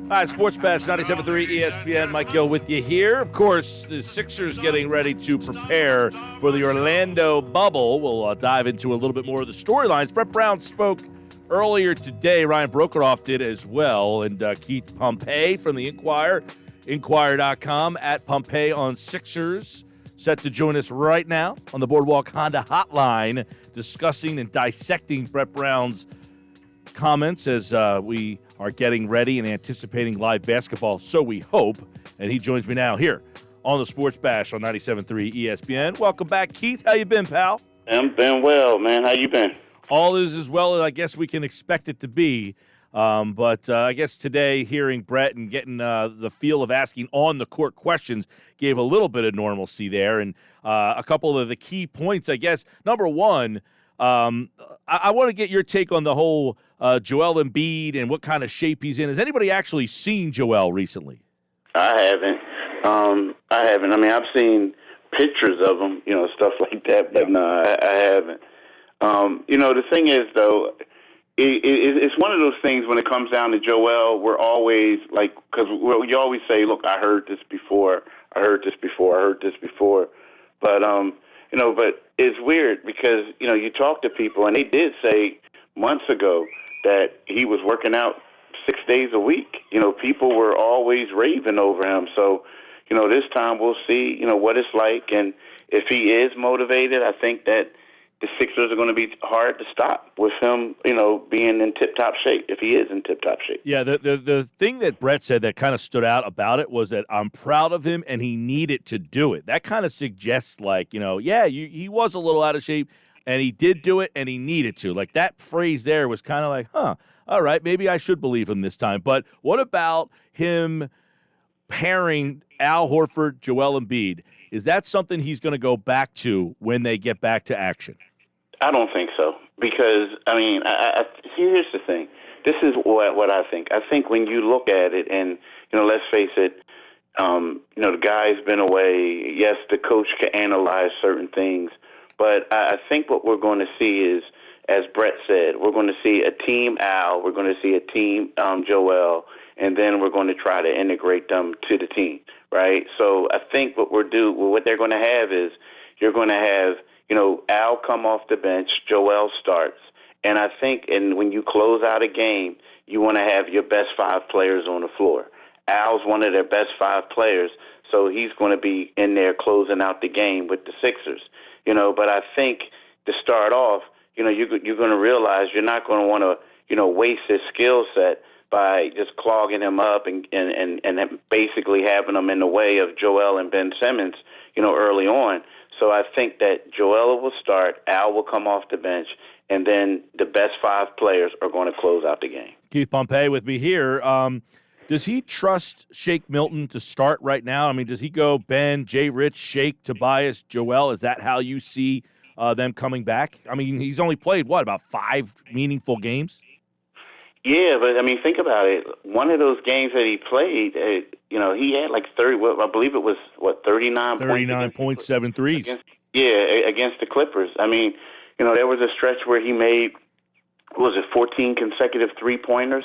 Hi, Sports Bash 97.3 ESPN. Mike Gill with you here. Of course, the Sixers getting ready to prepare for the Orlando bubble. We'll dive into a little bit more of the storylines. Brett Brown spoke earlier today. Ryan Brokeroff did as well. And Keith Pompey from the Inquirer, Inquirer.com, at Pompey on Sixers, set to join us right now on the Boardwalk Honda Hotline, discussing and dissecting Brett Brown's comments as we are getting ready and anticipating live basketball, so we hope. And he joins me now here on the Sports Bash on 97.3 ESPN. Welcome back, Keith. How you been, pal? I'm been well, man. How you been? All is as well as I guess we can expect it to be. But I guess today, hearing Brett and getting the feel of asking on-the-court questions gave a little bit of normalcy there. And a couple of the key points, I guess. Number one, I want to get your take on the whole Joel Embiid and what kind of shape he's in. Has anybody actually seen Joel recently? I haven't. I mean, I've seen pictures of him, stuff like that, but no, I haven't. The thing is, though, it's one of those things when it comes down to Joel, we're always like, because you always say, look, I heard this before. But, but it's weird because, you talk to people, and they did say months ago that he was working out 6 days a week. People were always raving over him. So, this time we'll see, what it's like. And if he is motivated, I think that the Sixers are going to be hard to stop with him, being in tip-top shape, if he is in tip-top shape. Yeah, the thing that Brett said that kind of stood out about it was that I'm proud of him and he needed to do it. That kind of suggests like, he was a little out of shape and he did do it and he needed to. Like that phrase there was kind of like, all right, maybe I should believe him this time. But what about him pairing Al Horford, Joel Embiid? Is that something he's going to go back to when they get back to action? I don't think so because, here's the thing. This is what I think. I think when you look at it and, let's face it, the guy's been away. Yes, the coach can analyze certain things, but I think what we're going to see is, as Brett said, we're going to see a team Al, we're going to see a team Joel, and then we're going to try to integrate them to the team, right? So I think what they're going to have is you're going to have, Al come off the bench, Joel starts, and I think when you close out a game, you want to have your best five players on the floor. Al's one of their best five players, so he's going to be in there closing out the game with the Sixers, But I think to start off, you're going to realize you're not going to want to, waste his skill set by just clogging him up and basically having him in the way of Joel and Ben Simmons, early on. So I think that Joel will start, Al will come off the bench, and then the best five players are going to close out the game. Keith Pompey with me here. Does he trust Shake Milton to start right now? I mean, does he go Ben, Jay Rich, Shake, Tobias, Joel? Is that how you see them coming back? I mean, he's only played, about 5 meaningful games? Yeah, but, think about it. One of those games that he played, he had like 30, I believe it was, 39 points, 7 threes. Against the Clippers. There was a stretch where he made, 14 consecutive three-pointers?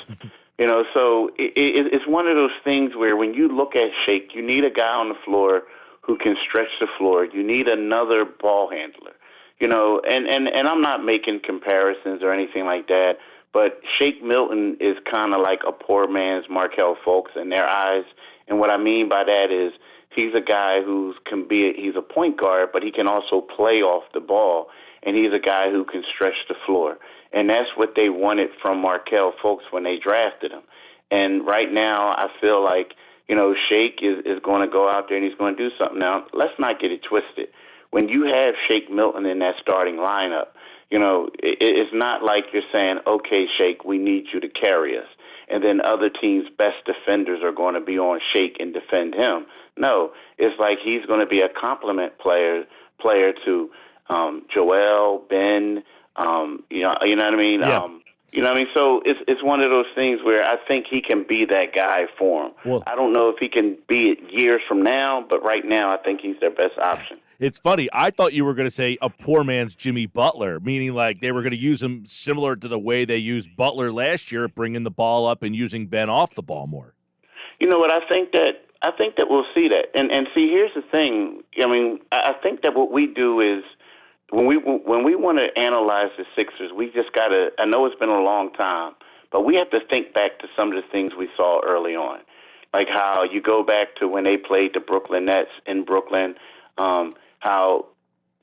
So it's one of those things where when you look at Shake, you need a guy on the floor who can stretch the floor. You need another ball handler. And I'm not making comparisons or anything like that, but Shake Milton is kind of like a poor man's Markelle Fultz in their eyes. And what I mean by that is he's a guy he's a point guard, but he can also play off the ball, and he's a guy who can stretch the floor. And that's what they wanted from Markelle Fultz when they drafted him. And right now I feel like, Shake is going to go out there and he's going to do something. Now, let's not get it twisted. When you have Shake Milton in that starting lineup, it's not like you're saying, okay, Shake, we need you to carry us. And then other teams' best defenders are going to be on Shake and defend him. No, it's like he's going to be a complement player to Joel, Ben, you know what I mean? Yeah. So it's one of those things where I think he can be that guy for him. Well, I don't know if he can be it years from now, but right now I think he's their best option. It's funny. I thought you were going to say a poor man's Jimmy Butler, meaning like they were going to use him similar to the way they used Butler last year, bringing the ball up and using Ben off the ball more. You know what? I think that we'll see that. And see, here's the thing. I mean, I think that what we do is when we want to analyze the Sixers, we just got to. I know it's been a long time, but we have to think back to some of the things we saw early on, like how you go back to when they played the Brooklyn Nets in Brooklyn, how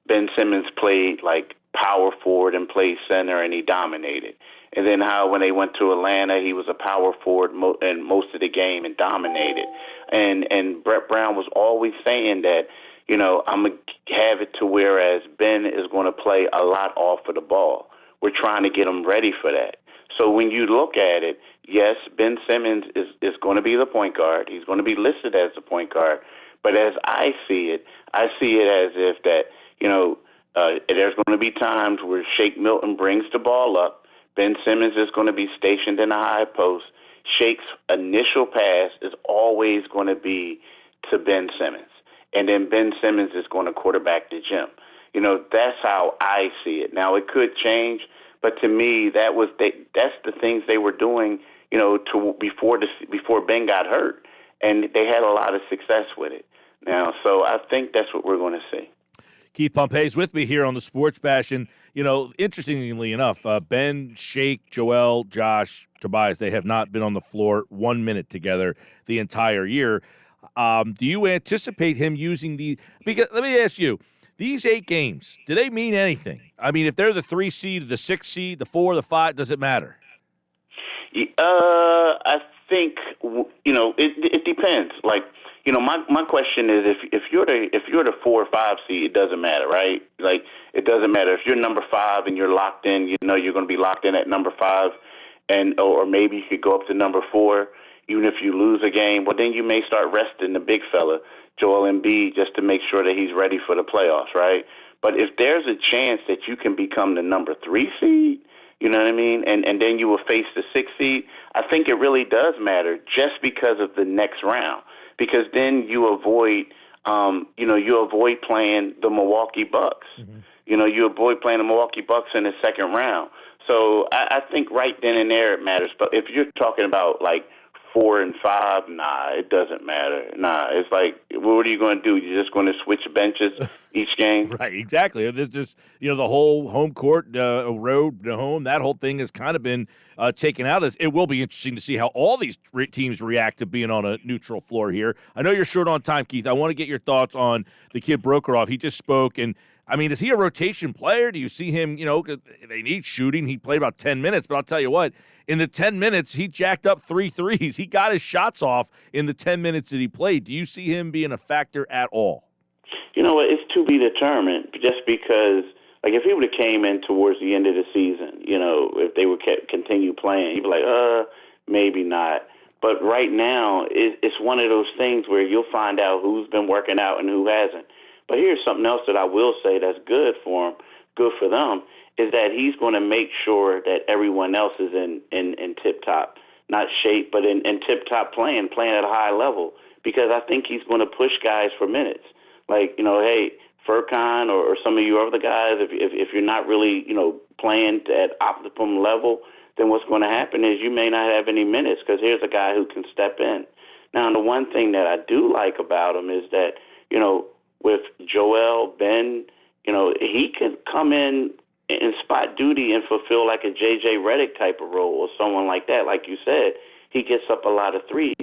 Ben Simmons played like power forward and played center, and he dominated. And then how when they went to Atlanta, he was a power forward in most of the game and dominated. And Brett Brown was always saying that, you know, I'm going to have it to whereas Ben is going to play a lot off of the ball. We're trying to get him ready for that. So when you look at it, yes, Ben Simmons is going to be the point guard. He's going to be listed as the point guard. But as I see it as if that, you know, there's going to be times where Shake Milton brings the ball up. Ben Simmons is going to be stationed in the high post. Shake's initial pass is always going to be to Ben Simmons. And then Ben Simmons is going to quarterback the gym. You know, that's how I see it. Now, it could change, but to me, that's the things they were doing, you know, before Ben got hurt. And they had a lot of success with it. Now, so I think that's what we're going to see. Keith Pompey's with me here on the Sports Bash. And, you know, interestingly enough, Ben, Shake, Joel, Josh, Tobias, they have not been on the floor 1 minute together the entire year. Do you anticipate him using because let me ask you, these 8 games, do they mean anything? I mean, if they're the 3 seed, the 6 seed, the 4, the 5, does it matter? I think, you know, it depends. Like, you know, my question is if you're the 4 or 5 seed, it doesn't matter, right? Like, it doesn't matter if you're number 5 and you're locked in. You know, you're going to be locked in at number 5, or maybe you could go up to number 4. Even if you lose a game, well, then you may start resting the big fella, Joel Embiid, just to make sure that he's ready for the playoffs, right? But if there's a chance that you can become the number 3 seed, you know what I mean, and then you will face the 6 seed, I think it really does matter just because of the next round. Because then you avoid playing the Milwaukee Bucks. Mm-hmm. You know, you avoid playing the Milwaukee Bucks in the second round. So I think right then and there it matters. But if you're talking about like 4 and 5, nah, it doesn't matter. Nah, it's like, what are you going to do? You're just going to switch benches each game? Right, exactly. There's just, you know, the whole home court, road to home, that whole thing has kind of been taken out. It will be interesting to see how all these teams react to being on a neutral floor here. I know you're short on time, Keith. I want to get your thoughts on the kid Brokaroff. He just spoke, and I mean, is he a rotation player? Do you see him, you know, they need shooting. He played about 10 minutes, but I'll tell you what, in the 10 minutes, he jacked up 3 threes. He got his shots off in the 10 minutes that he played. Do you see him being a factor at all? You know what, it's to be determined just because, like, if he would have came in towards the end of the season, you know, if they would continue playing, he'd be like, maybe not. But right now, it's one of those things where you'll find out who's been working out and who hasn't. But here's something else that I will say that's good for him, good for them, is that he's going to make sure that everyone else is in tip-top, not shape, but in tip-top playing at a high level, because I think he's going to push guys for minutes. Like, you know, hey, Furkan or some of you other guys, if you're not really, you know, playing at optimum level, then what's going to happen is you may not have any minutes because here's a guy who can step in. Now, the one thing that I do like about him is that, you know, with Joel, Ben, you know, he can come in spot duty and fulfill like a J.J. Redick type of role or someone like that. Like you said, he gets up a lot of threes.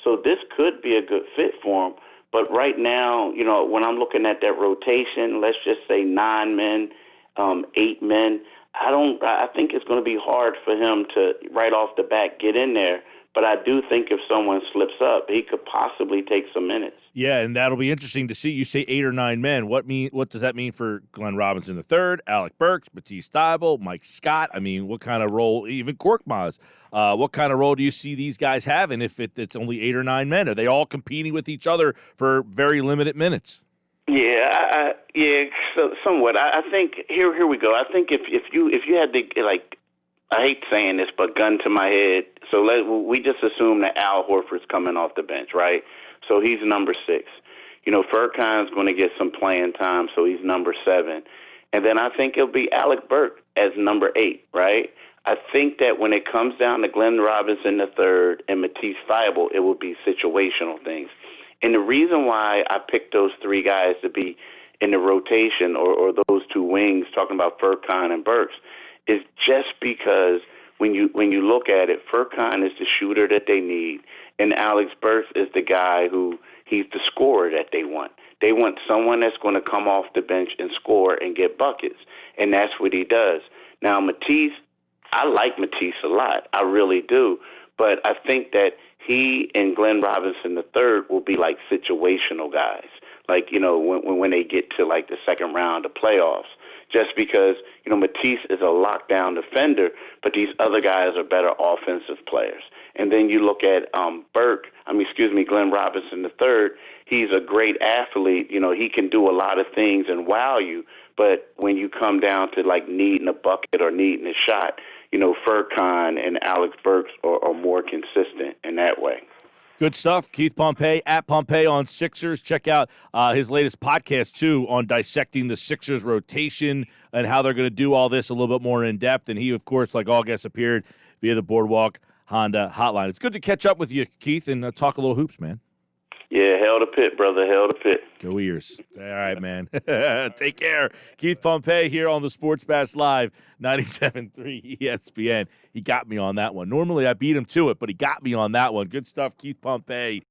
So this could be a good fit for him. But right now, you know, when I'm looking at that rotation, let's just say 9 men, 8 men, I think it's going to be hard for him to right off the bat get in there. But I do think if someone slips up, he could possibly take some minutes. Yeah, and that'll be interesting to see. You say 8 or 9 men. What does that mean for Glenn Robinson III, Alec Burks, Matisse Thybulle, Mike Scott? I mean, what kind of role, even Korkmaz, what kind of role do you see these guys having if it's only 8 or 9 men? Are they all competing with each other for very limited minutes? Yeah, so somewhat. I think here we go. I think if you had to, like, I hate saying this, but gun to my head. So we just assume that Al Horford's coming off the bench, right? So he's number 6. You know, Furkan's going to get some playing time, so he's number 7. And then I think it'll be Alec Burks as number 8, right? I think that when it comes down to Glenn Robinson III and Matisse Thybulle, it will be situational things. And the reason why I picked those three guys to be in the rotation or those two wings, talking about Furkan and Burks, is just because when you look at it, Furkan is the shooter that they need, and Alex Burks is the guy who he's the scorer that they want. They want someone that's going to come off the bench and score and get buckets, and that's what he does. Now, Matisse, I like Matisse a lot. I really do. But I think that he and Glenn Robinson III will be like situational guys, like, when they get to like the second round of playoffs, just because, Matisse is a lockdown defender, but these other guys are better offensive players. And then you look at Glenn Robinson III. He's a great athlete. He can do a lot of things and wow you. But when you come down to like needing a bucket or needing a shot, Furkan and Alex Burks are more consistent in that way. Good stuff. Keith Pompey, at Pompey on Sixers. Check out his latest podcast, too, on dissecting the Sixers rotation and how they're going to do all this a little bit more in depth. And he, of course, like all guests, appeared via the Boardwalk Honda hotline. It's good to catch up with you, Keith, and talk a little hoops, man. Yeah, hell to pit, brother, hell to pit. Go Ears. All right, man. Take care. Keith Pompey here on the Sports Bash Live, 97.3 ESPN. He got me on that one. Normally I beat him to it, but he got me on that one. Good stuff, Keith Pompey.